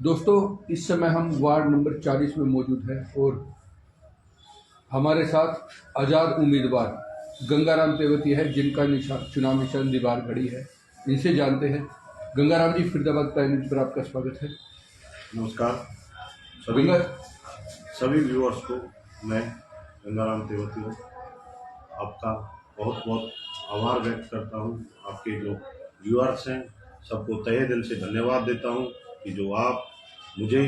दोस्तों, इस समय हम वार्ड नंबर 40 में मौजूद हैं और हमारे साथ आज़ाद उम्मीदवार गंगाराम तेवतिया है, जिनका चुनाव निशान दीवार घड़ी है। इनसे जानते हैं। गंगाराम जी, फरीदाबाद प्राइम न्यूज़ पर आपका स्वागत है। नमस्कार सभी व्यूअर्स को मैं गंगाराम तेवतिया आपका बहुत बहुत आभार व्यक्त करता हूँ। आपके जो व्यूअर्स हैं सबको तहे दिल से धन्यवाद देता हूँ कि जो आप मुझे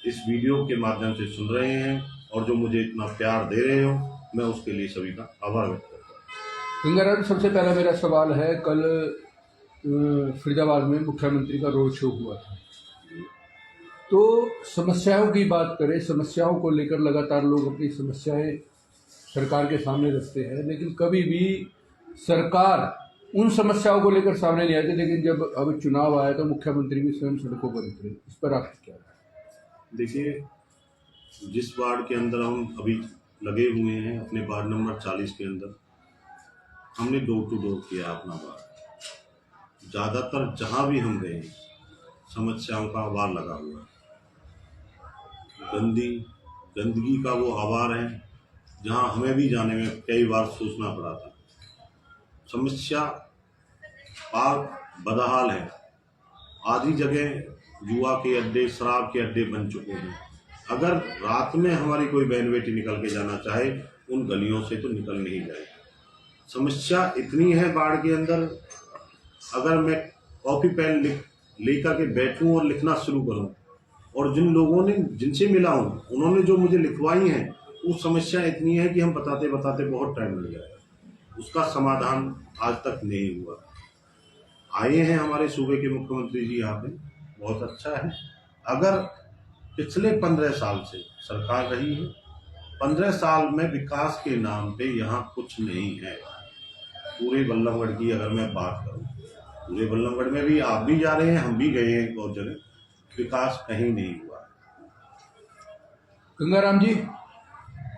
इस वीडियो के माध्यम से सुन रहे हैं और जो मुझे इतना प्यार दे रहे हो, मैं उसके लिए सभी का आभार व्यक्त करता हूँ। गंगाराम, सबसे पहला मेरा सवाल है, कल फरीदाबाद में मुख्यमंत्री का रोड शो हुआ था, तो समस्याओं की बात करें, समस्याओं को लेकर लगातार लोग अपनी समस्याएं सरकार के सामने रखते हैं, लेकिन कभी भी सरकार उन समस्याओं को लेकर सामने नहीं आती। लेकिन जब अब चुनाव आया तो मुख्यमंत्री भी स्वयं सड़कों पर उतरे। इस पर आप क्या है? देखिए, जिस वार्ड के अंदर हम अभी लगे हुए हैं, अपने वार्ड नंबर 40 के अंदर हमने डोर टू डोर किया अपना वार्ड। ज़्यादातर जहाँ भी हम गए समस्याओं का आवार लगा हुआ है। गंदगी का वो आवार है जहाँ हमें भी जाने में कई बार सोचना पड़ा था। समस्या पार्क बदहाल है। आधी जगह जुआ के अड्डे, शराब के अड्डे बन चुके हैं। अगर रात में हमारी कोई बहन बेटी निकल के जाना चाहे, उन गलियों से तो निकल नहीं जाए। समस्या इतनी है बाढ़ के अंदर, अगर मैं कॉपी पेन लेकर के बैठूं और लिखना शुरू करूं, और जिन लोगों ने जिनसे मिला हूं उन्होंने जो मुझे लिखवाई हैं, वो समस्या इतनी है कि हम बताते बताते बहुत टाइम लग जाएगा। उसका समाधान आज तक नहीं हुआ। आए हैं हमारे सूबे के मुख्यमंत्री जी यहाँ पे, बहुत अच्छा है। अगर पिछले 15 साल से सरकार रही है, 15 साल में विकास के नाम पे यहाँ कुछ नहीं है। पूरे बल्लभगढ़ की अगर मैं बात करूँ, पूरे बल्लभगढ़ में भी आप भी जा रहे हैं, हम भी गए हैं बहुत जगह, विकास कहीं नहीं हुआ। गंगाराम जी,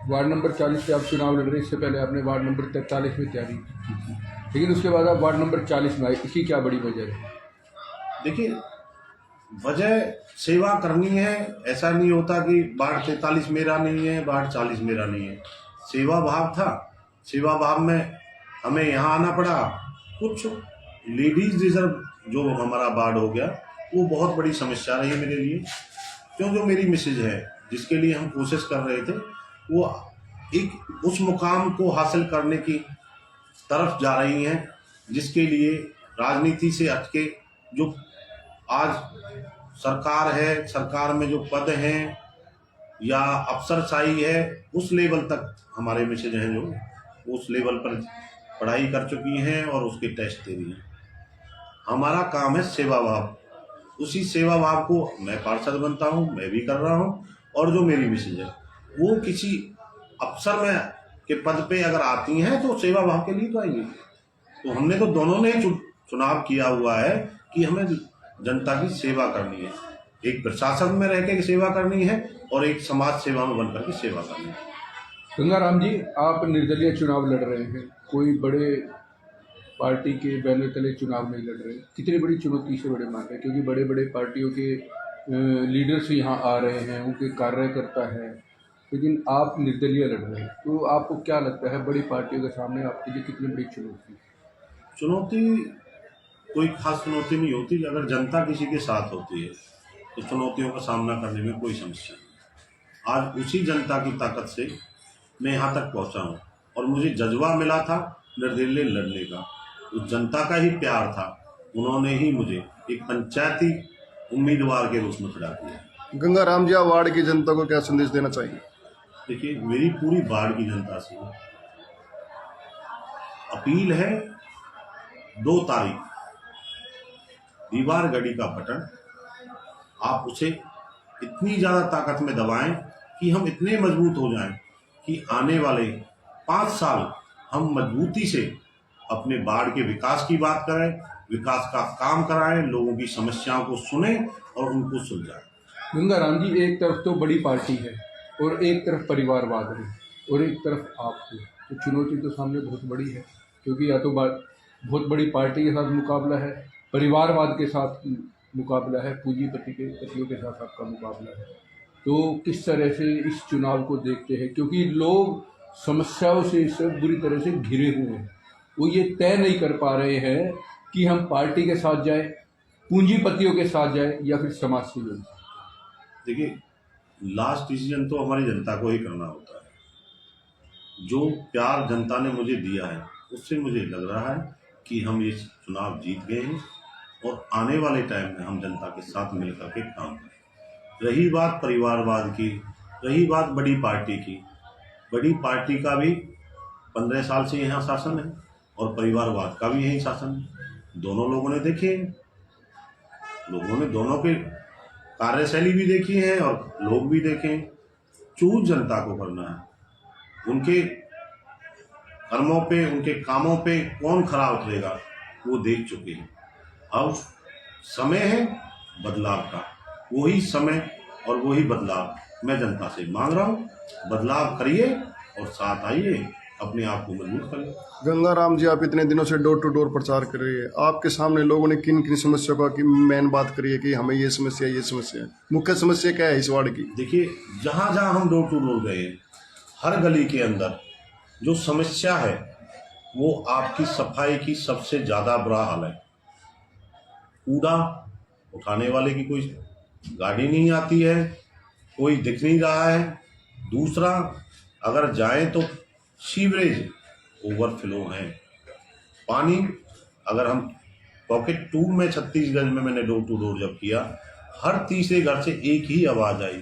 वार्ड नंबर 40 से आप चुनाव लड़ रहे, इससे पहले आपने वार्ड नंबर 43 में तैयारी की थी, लेकिन उसके बाद आप वार्ड नंबर 40 में आए। इसकी क्या बड़ी वजह है? देखिए, वजह सेवा करनी है। ऐसा नहीं होता कि वार्ड 43 मेरा नहीं है, वार्ड 40 मेरा नहीं है। सेवा भाव था। सेवा भाव में हमें यहाँ आना पड़ा। कुछ लेडीज रिजर्व जो हमारा वार्ड हो गया, वो बहुत बड़ी समस्या रही मेरे लिए। क्यों, जो मेरी मिसेज है, जिसके लिए हम कोशिश कर रहे थे, वो एक उस मुकाम को हासिल करने की तरफ जा रही हैं, जिसके लिए राजनीति से हटके जो आज सरकार है, सरकार में जो पद हैं या अफसरशाही है, उस लेवल तक हमारे मिसेज हैं, जो उस लेवल पर पढ़ाई कर चुकी हैं और उसके टेस्ट दे रही हैं। हमारा काम है सेवा भाव। उसी सेवा भाव को मैं पार्षद बनता हूँ, मैं भी कर रहा हूँ, और जो मेरी मिसेज है वो किसी अफसर में के पद पे अगर आती हैं तो सेवा भाव के लिए तो आएंगी। तो हमने तो दोनों ने चुनाव किया हुआ है कि हमें जनता की सेवा करनी है। एक प्रशासन में रह के सेवा करनी है और एक समाज सेवा में बनकर के सेवा करनी है। गंगाराम जी, आप निर्दलीय चुनाव लड़ रहे हैं, कोई बड़े पार्टी के बैनर तले चुनाव नहीं लड़ रहे। कितनी बड़ी चुनौती से बड़े मान है, क्योंकि बड़े बड़े पार्टियों के लीडर्स यहाँ आ रहे हैं, उनके कार्यकर्ता है, लेकिन आप निर्दलीय लड़ रहे हैं। तो आपको क्या लगता है, बड़ी पार्टियों के सामने आपके लिए कितनी बड़ी चुनौती? कोई खास चुनौती नहीं होती। अगर जनता किसी के साथ होती है तो चुनौतियों का सामना करने में कोई समस्या नहीं। आज उसी जनता की ताकत से मैं यहाँ तक पहुँचा हूँ, और मुझे जज्बा मिला था निर्दलीय लड़ने का। उस जनता का ही प्यार था, उन्होंने ही मुझे एक पंचायती उम्मीदवार के रूप में खड़ा किया। गंगाराम जी, वार्ड की जनता को क्या संदेश देना चाहिए? देखिए, मेरी पूरी वार्ड की जनता से अपील है, 2 तारीख दीवार घड़ी का बटन आप उसे इतनी ज़्यादा ताकत में दबाएं कि हम इतने मजबूत हो जाएं कि आने वाले 5 साल हम मजबूती से अपने वार्ड के विकास की बात करें, विकास का काम कराएं, लोगों की समस्याओं को सुने और उनको सुलझाएं। गंगाराम जी, एक तरफ तो बड़ी पार्टी है और एक तरफ परिवारवाद है और एक तरफ आप हो, तो चुनौती तो सामने बहुत बड़ी है, क्योंकि या तो बहुत बड़ी पार्टी के साथ मुकाबला है, परिवारवाद के साथ मुकाबला है, पूंजीपति के पतियों के साथ आपका मुकाबला है। तो किस तरह से इस चुनाव को देखते हैं, क्योंकि लोग समस्याओं से इस बुरी तरह से घिरे हुए हैं, वो ये तय नहीं कर पा रहे हैं कि हम पार्टी के साथ जाएं, पूंजीपतियों के साथ जाएं या फिर समाज से जुड़ें। देखिए, लास्ट डिसीजन तो हमारी जनता को ही करना होता है। जो प्यार जनता ने मुझे दिया है उससे मुझे लग रहा है कि हम ये चुनाव जीत गए हैं और आने वाले टाइम में हम जनता के साथ मिलकर के काम करें। रही बात परिवारवाद की, रही बात बड़ी पार्टी की, बड़ी पार्टी का भी 15 साल से यहाँ शासन है और परिवारवाद का भी यही शासन है। दोनों लोगों ने देखे, लोगों ने दोनों के कार्यशैली भी देखी है और लोग भी देखें। चूज जनता को करना है, उनके कर्मों पे, उनके कामों पे कौन खरा उतरेगा वो देख चुके हैं। अब समय है बदलाव का, वही समय और वही बदलाव मैं जनता से मांग रहा हूँ। बदलाव करिए और साथ आइए, अपने आप को मजबूत करिए। गंगाराम जी, आप इतने दिनों से डोर टू डोर प्रचार कर रही है, आपके सामने लोगों ने किन किन समस्याओं का की मेन बात करी है कि हमें ये समस्या है, मुख्य समस्या क्या है इस वार्ड की? देखिए, जहाँ जहाँ हम डोर टू डोर गए, हर गली के अंदर जो समस्या है वो आपकी सफाई की सबसे ज़्यादा बुरा हाल है। कूड़ा उठाने वाले की कोई गाड़ी नहीं आती है, कोई दिख नहीं रहा है। दूसरा, अगर जाएं तो सीवरेज ओवरफ्लो है। पानी, अगर हम पॉकेट 2 में छत्तीसगढ़ में मैंने डोर टू डोर जब किया, हर तीसरे घर से एक ही आवाज़ आई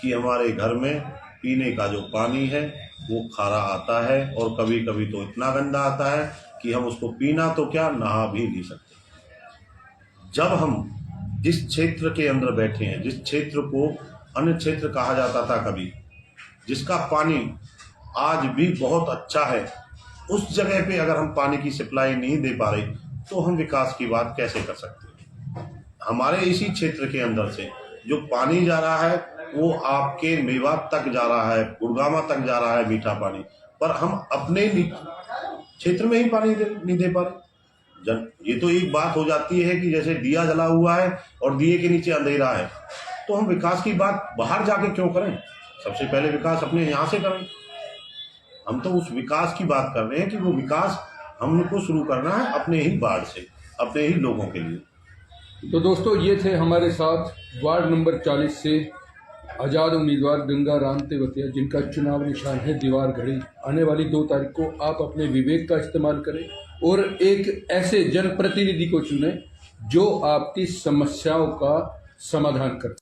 कि हमारे घर में पीने का जो पानी है वो खारा आता है और कभी कभी तो इतना गंदा आता है कि हम उसको पीना तो क्या, नहा भी नहीं सकते। जब हम जिस क्षेत्र के अंदर बैठे हैं, जिस क्षेत्र को अन्य क्षेत्र कहा जाता था कभी, जिसका पानी आज भी बहुत अच्छा है, उस जगह पे अगर हम पानी की सप्लाई नहीं दे पा रहे तो हम विकास की बात कैसे कर सकते हैं। हमारे इसी क्षेत्र के अंदर से जो पानी जा रहा है वो आपके मेवात तक जा रहा है, गुड़गामा तक जा रहा है मीठा पानी, पर हम अपने क्षेत्र में ही पानी नहीं दे पा रहे। ये तो एक बात हो जाती है कि जैसे दिया जला हुआ है और दिए के नीचे अंधेरा है, तो हम विकास की बात बाहर जाके क्यों करें? सबसे पहले विकास अपने यहाँ से करें। हम तो उस विकास की बात कर रहे हैं कि वो विकास हमको शुरू करना है अपने ही वार्ड से, अपने ही लोगों के लिए। तो दोस्तों, ये थे हमारे साथ वार्ड नंबर 40 से आज़ाद उम्मीदवार गंगाराम तेवतिया, जिनका चुनाव निशान है दीवार घड़ी। आने वाली 2 तारीख को आप अपने विवेक का इस्तेमाल करें और एक ऐसे जनप्रतिनिधि को चुनें जो आपकी समस्याओं का समाधान करे।